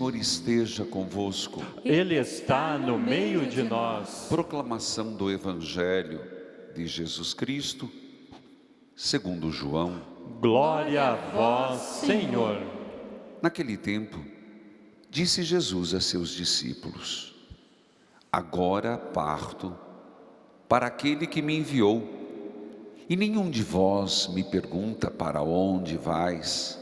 Senhor esteja convosco. Ele está no meio de nós. Proclamação do Evangelho de Jesus Cristo, segundo João. Glória a vós, Senhor. Naquele tempo, disse Jesus a seus discípulos: agora parto para aquele que me enviou, e nenhum de vós me pergunta para onde vais.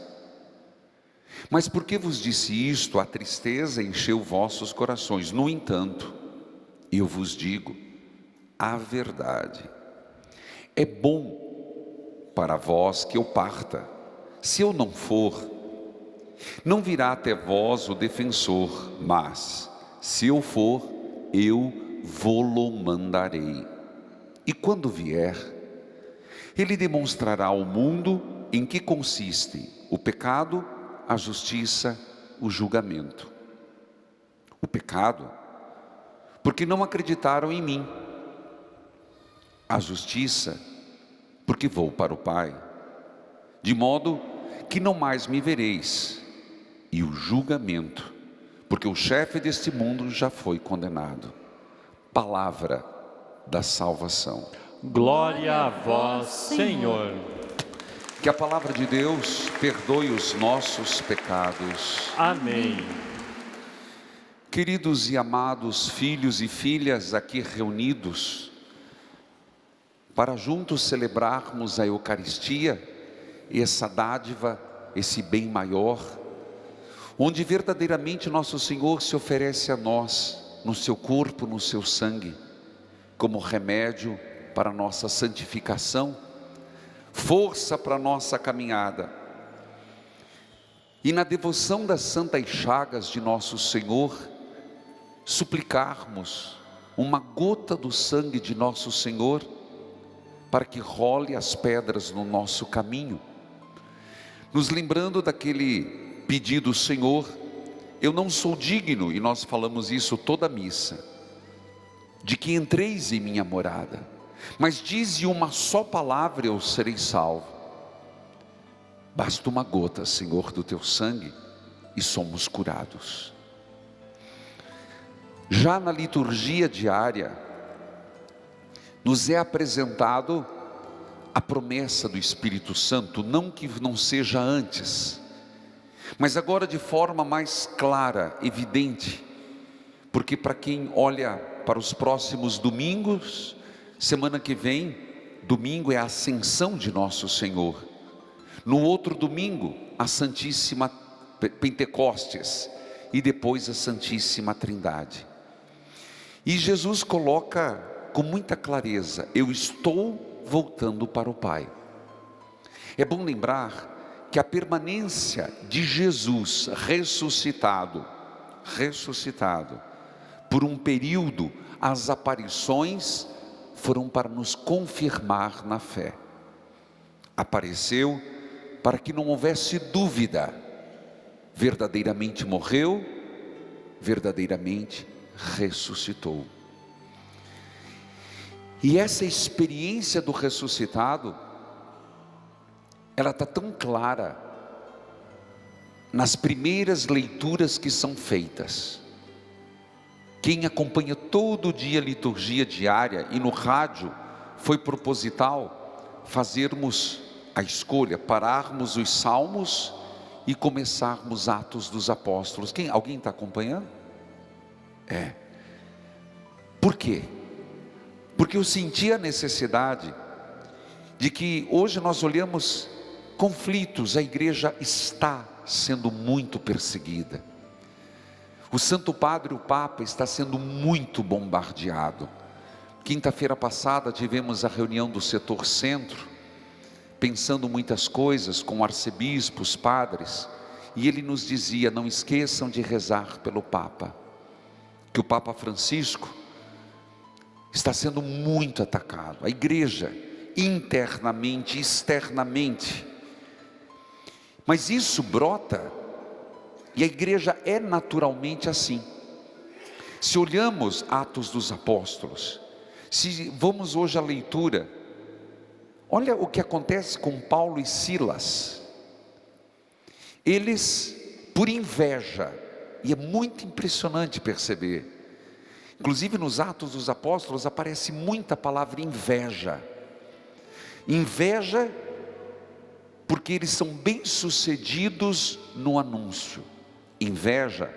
Mas porque vos disse isto, a tristeza encheu vossos corações. No entanto, eu vos digo a verdade. É bom para vós que eu parta. Se eu não for, não virá até vós o defensor, mas se eu for, eu vô-lo mandarei. E quando vier, ele demonstrará ao mundo em que consiste o pecado, a justiça, o julgamento. O pecado, porque não acreditaram em mim. A justiça, porque vou para o Pai, de modo que não mais me vereis. E o julgamento, porque o chefe deste mundo já foi condenado. Palavra da salvação. Glória a vós, Senhor. Que a palavra de Deus perdoe os nossos pecados. Amém. Queridos e amados filhos e filhas aqui reunidos, para juntos celebrarmos a Eucaristia, essa dádiva, esse bem maior, onde verdadeiramente nosso Senhor se oferece a nós, no seu corpo, no seu sangue, como remédio para a nossa santificação, força para a nossa caminhada. E na devoção das santas chagas de nosso Senhor, suplicarmos uma gota do sangue de nosso Senhor, para que role as pedras no nosso caminho, nos lembrando daquele pedido: Senhor, eu não sou digno, e nós falamos isso toda a missa, de que entreis em minha morada, mas dize uma só palavra e eu serei salvo. Basta uma gota, Senhor, do teu sangue e somos curados. Já na liturgia diária, nos é apresentado a promessa do Espírito Santo, não que não seja antes, mas agora de forma mais clara, evidente, porque para quem olha para os próximos domingos, semana que vem, domingo é a ascensão de nosso Senhor. No outro domingo, a Santíssima Pentecostes. E depois a Santíssima Trindade. E Jesus coloca com muita clareza: eu estou voltando para o Pai. É bom lembrar que a permanência de Jesus ressuscitado, por um período, as aparições foram para nos confirmar na fé. Apareceu para que não houvesse dúvida, verdadeiramente morreu, verdadeiramente ressuscitou. E essa experiência do ressuscitado, ela está tão clara nas primeiras leituras que são feitas. Quem acompanha todo dia a liturgia diária, e no rádio foi proposital fazermos a escolha, pararmos os salmos e começarmos Atos dos Apóstolos. Alguém está acompanhando? Por quê? Porque eu senti a necessidade de que hoje nós olhamos conflitos, a igreja está sendo muito perseguida. O Santo Padre, o Papa, está sendo muito bombardeado. Quinta-feira passada tivemos a reunião do setor centro, pensando muitas coisas com arcebispos, padres, e ele nos dizia: não esqueçam de rezar pelo Papa, que o Papa Francisco está sendo muito atacado, a igreja, internamente, externamente, mas isso brota, e a igreja é naturalmente assim. Se olhamos Atos dos Apóstolos, se vamos hoje à leitura, olha o que acontece com Paulo e Silas. Eles, por inveja, E é muito impressionante perceber. Inclusive nos Atos dos Apóstolos aparece muita palavra inveja. Inveja porque eles são bem-sucedidos no anúncio. Inveja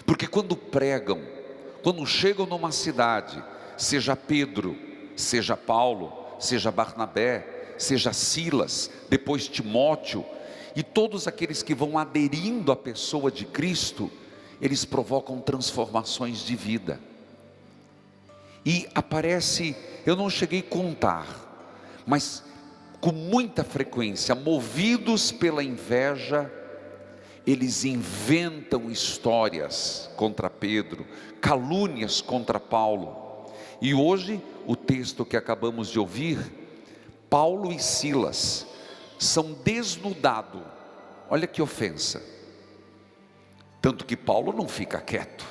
porque quando pregam, quando chegam numa cidade, seja Pedro, seja Paulo, seja Barnabé, seja Silas, depois Timóteo, e todos aqueles que vão aderindo à pessoa de Cristo, eles provocam transformações de vida. E aparece, eu não cheguei a contar, mas com muita frequência, movidos pela inveja, eles inventam histórias contra Pedro, calúnias contra Paulo. E hoje, o texto que acabamos de ouvir, Paulo e Silas são desnudados. Olha que ofensa. Tanto que Paulo não fica quieto.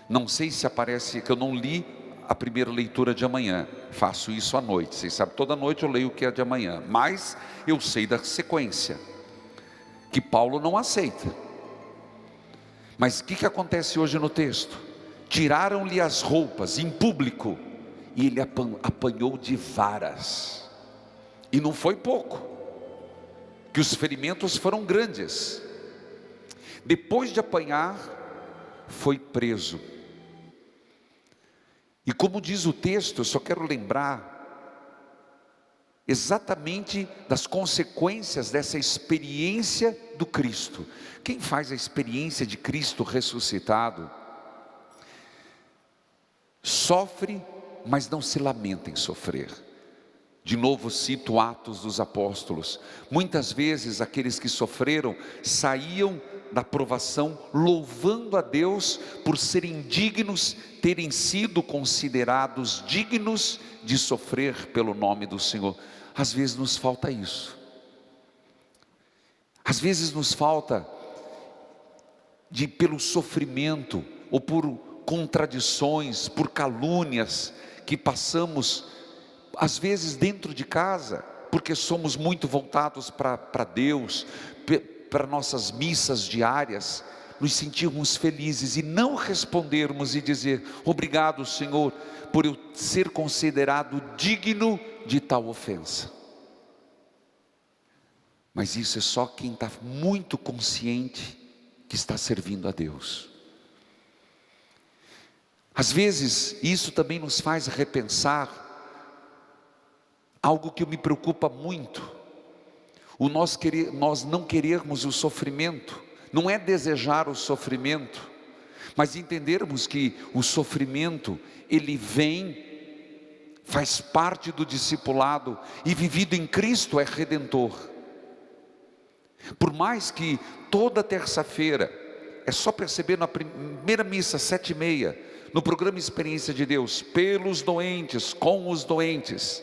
Não sei se aparece, que eu não li a primeira leitura de amanhã, faço isso à noite, vocês sabem, toda noite eu leio o que é de amanhã, mas eu sei da sequência, que Paulo não aceita. Mas o que acontece hoje no texto? Tiraram-lhe as roupas em público, e ele apanhou de varas, e não foi pouco, que os ferimentos foram grandes. Depois de apanhar, foi preso. E como diz o texto, eu só quero lembrar exatamente das consequências dessa experiência do Cristo. Quem faz a experiência de Cristo ressuscitado, sofre, mas não se lamenta em sofrer. De novo cito Atos dos Apóstolos. Muitas vezes aqueles que sofreram saíam da provação louvando a Deus por serem dignos, terem sido considerados dignos de sofrer pelo nome do Senhor. Às vezes nos falta isso. Às vezes nos falta pelo sofrimento ou por contradições, por calúnias que passamos, às vezes dentro de casa, porque somos muito voltados para Deus, para nossas missas diárias, nos sentirmos felizes e não respondermos e dizer: obrigado, Senhor, por eu ser considerado digno de tal ofensa. Mas isso é só quem está muito consciente que está servindo a Deus. Às vezes isso também nos faz repensar algo que me preocupa muito. Nós não querermos o sofrimento, não é desejar o sofrimento, mas entendermos que o sofrimento, ele vem, faz parte do discipulado, e vivido em Cristo é redentor. Por mais que toda terça-feira, é só perceber na primeira missa, 7h30, no programa Experiência de Deus, pelos doentes, com os doentes,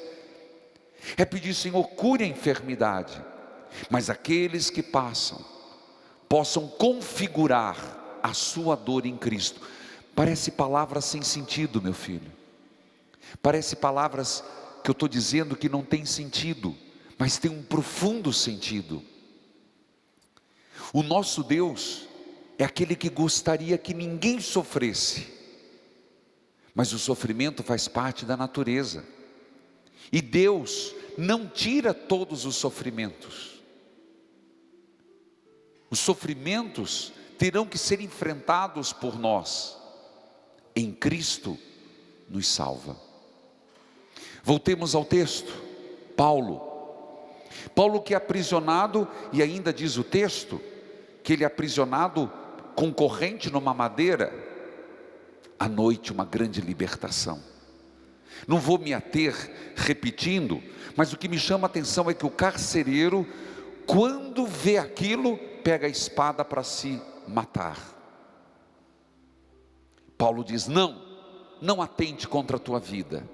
é pedir: Senhor, cure a enfermidade, mas aqueles que passam, possam configurar a sua dor em Cristo. Parece palavras sem sentido, meu filho, parece palavras que eu estou dizendo que não tem sentido, mas tem um profundo sentido. O nosso Deus é aquele que gostaria que ninguém sofresse, mas o sofrimento faz parte da natureza, e Deus não tira todos os sofrimentos. Os sofrimentos terão que ser enfrentados por nós. Em Cristo nos salva. Voltemos ao texto. Paulo que é aprisionado, e ainda diz o texto que ele é aprisionado com corrente numa madeira. À noite, uma grande libertação. Não vou me ater repetindo, mas o que me chama a atenção é que o carcereiro, quando vê aquilo, pega a espada para se matar. Paulo diz: não atente contra a tua vida.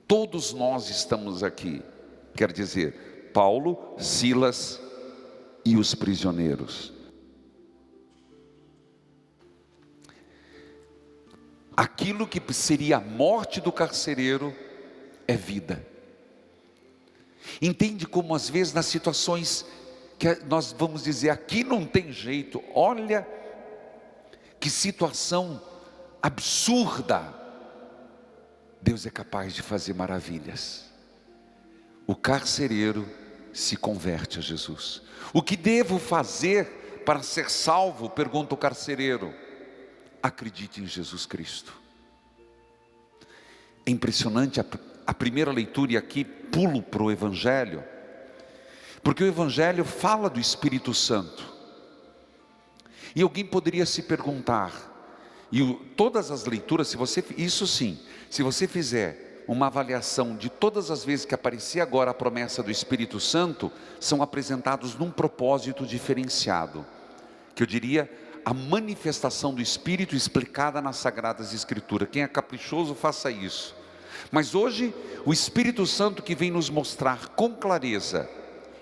Todos nós estamos aqui. Quer dizer, Paulo, Silas e os prisioneiros. Aquilo que seria a morte do carcereiro é vida. Entende como às vezes nas situações que nós vamos dizer, aqui não tem jeito, olha que situação absurda, Deus é capaz de fazer maravilhas. O carcereiro se converte a Jesus. O que devo fazer para ser salvo? Pergunta o carcereiro. Acredite em Jesus Cristo. É impressionante a primeira leitura, e aqui pulo para o Evangelho, porque o Evangelho fala do Espírito Santo. E alguém poderia se perguntar, todas as leituras, isso sim, se você fizer uma avaliação de todas as vezes que aparecia agora a promessa do Espírito Santo, são apresentados num propósito diferenciado, que eu diria, a manifestação do Espírito explicada nas Sagradas Escrituras. Quem é caprichoso, faça isso. Mas hoje, o Espírito Santo que vem nos mostrar com clareza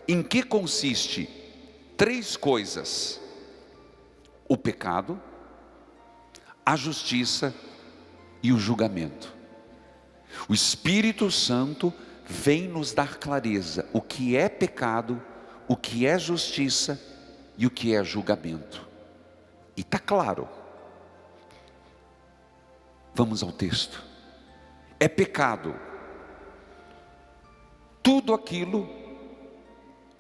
em que consiste 3 coisas: o pecado, a justiça e o julgamento. O Espírito Santo vem nos dar clareza o que é pecado, o que é justiça e o que é julgamento. E está claro. Vamos ao texto. É pecado tudo aquilo,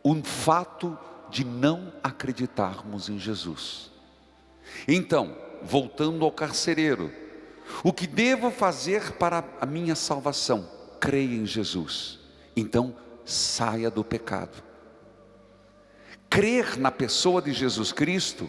um fato de não acreditarmos em Jesus. Então, voltando ao carcereiro, o que devo fazer para a minha salvação? Creia em Jesus. Então, saia do pecado. Crer na pessoa de Jesus Cristo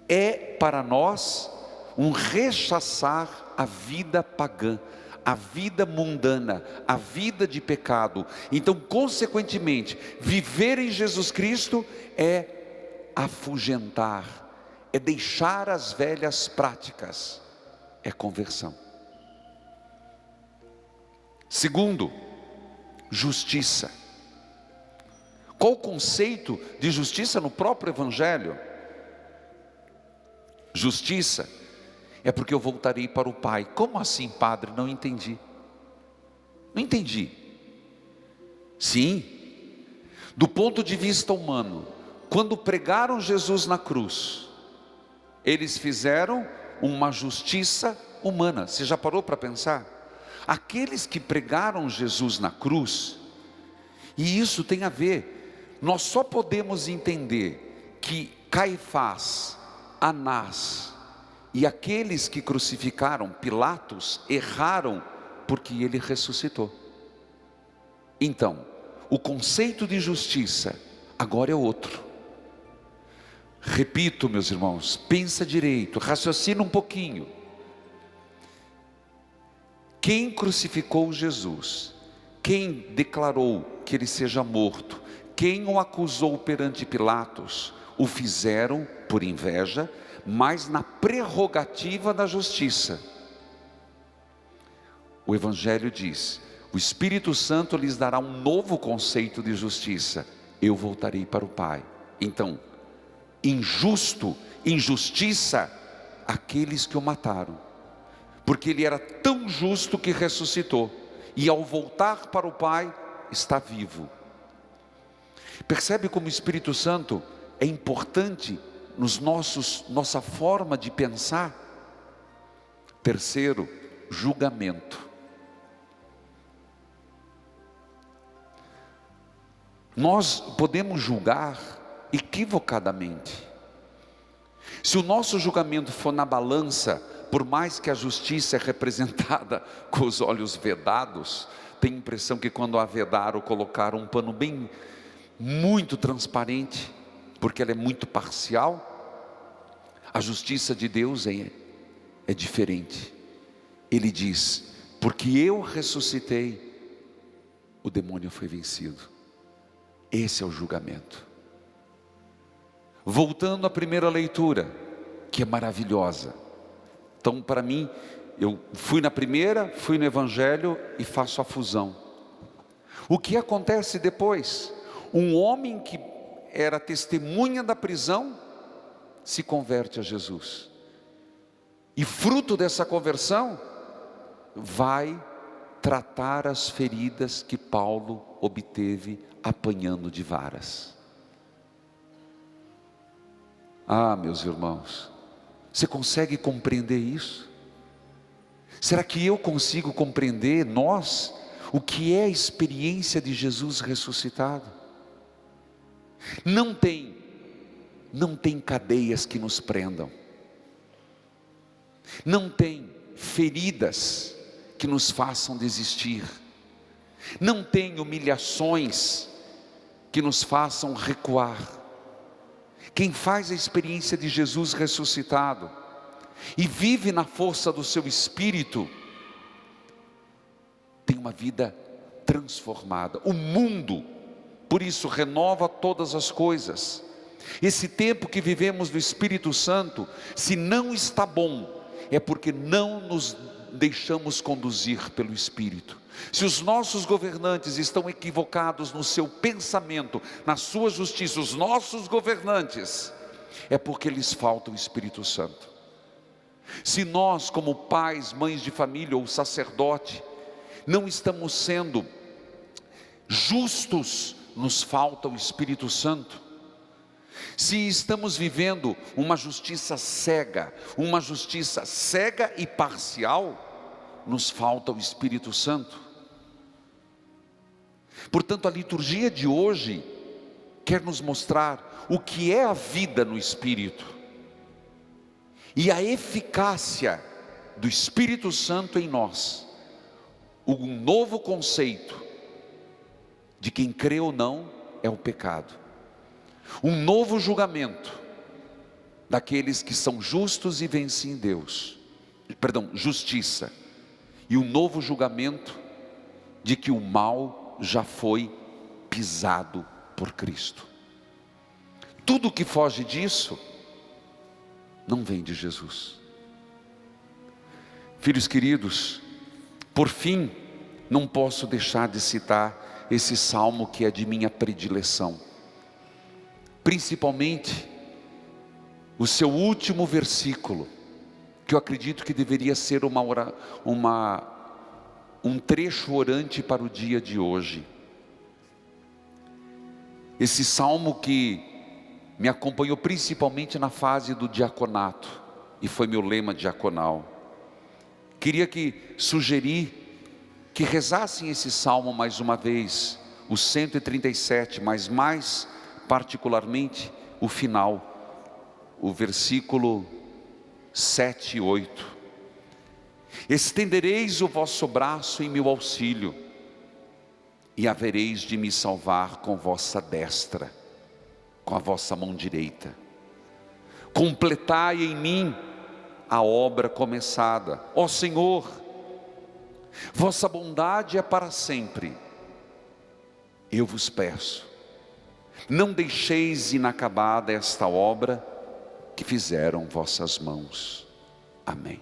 é para nós um rechaçar a vida pagã, a vida mundana, a vida de pecado. Então, consequentemente, viver em Jesus Cristo é afugentar, é deixar as velhas práticas, é conversão. Segundo, justiça. Qual o conceito de justiça no próprio Evangelho? Justiça é porque eu voltarei para o Pai. Como assim, Padre? Não entendi. Não entendi. Sim, do ponto de vista humano, quando pregaram Jesus na cruz, eles fizeram uma justiça humana. Você já parou para pensar? Aqueles que pregaram Jesus na cruz, e isso tem a ver, nós só podemos entender que Caifás, Anás e aqueles que crucificaram Pilatos erraram porque ele ressuscitou. Então, o conceito de justiça agora é outro. Repito, meus irmãos, pensa direito, raciocina um pouquinho. Quem crucificou Jesus, quem declarou que ele seja morto, quem o acusou perante Pilatos, o fizeram por inveja, mas na prerrogativa da justiça. O Evangelho diz: o Espírito Santo lhes dará um novo conceito de justiça. Eu voltarei para o Pai. Então, injusto, injustiça aqueles que o mataram, porque ele era tão justo que ressuscitou, e ao voltar para o Pai, está vivo. Percebe como o Espírito Santo é importante nossa forma de pensar? Terceiro, julgamento. Nós podemos julgar equivocadamente. Se o nosso julgamento for na balança, por mais que a justiça é representada com os olhos vedados, tem a impressão que quando a vedaram, colocaram um pano bem, muito transparente, porque ela é muito parcial. A justiça de Deus é diferente. Ele diz: porque eu ressuscitei, o demônio foi vencido. Esse é o julgamento. Voltando à primeira leitura, que é maravilhosa. Então, para mim, eu fui na primeira, fui no Evangelho e faço a fusão. O que acontece depois? Um homem que era testemunha da prisão se converte a Jesus. E fruto dessa conversão, vai tratar as feridas que Paulo obteve apanhando de varas. Ah, meus irmãos, você consegue compreender isso? Será que eu consigo compreender, nós, o que é a experiência de Jesus ressuscitado? Não tem cadeias que nos prendam, não tem feridas que nos façam desistir, não tem humilhações que nos façam recuar. Quem faz a experiência de Jesus ressuscitado e vive na força do seu Espírito, tem uma vida transformada. O mundo, por isso, renova todas as coisas. Esse tempo que vivemos do Espírito Santo, se não está bom, é porque não nos deixamos conduzir pelo Espírito. Se os nossos governantes estão equivocados no seu pensamento, na sua justiça, os nossos governantes, é porque lhes falta o Espírito Santo. Se nós, como pais, mães de família ou sacerdote, não estamos sendo justos, nos falta o Espírito Santo. Se estamos vivendo uma justiça cega e parcial, nos falta o Espírito Santo. Portanto, a liturgia de hoje quer nos mostrar o que é a vida no Espírito e a eficácia do Espírito Santo em nós. Um novo conceito de quem crê ou não é o pecado. Um novo julgamento daqueles que são justos e vencem Deus, justiça. E um novo julgamento de que o mal já foi pisado por Cristo. Tudo que foge disso não vem de Jesus. Filhos queridos, por fim, não posso deixar de citar esse salmo que é de minha predileção, principalmente o seu último versículo, que eu acredito que deveria ser um trecho orante para o dia de hoje. Esse salmo que me acompanhou principalmente na fase do diaconato, e foi meu lema diaconal. Sugeri que rezassem esse salmo mais uma vez, o 137, mas mais particularmente o final, o versículo 7 e 8. Estendereis o vosso braço em meu auxílio, e havereis de me salvar com vossa destra, com a vossa mão direita. Completai em mim a obra começada, ó Senhor, vossa bondade é para sempre. Eu vos peço, não deixeis inacabada esta obra que fizeram vossas mãos. Amém.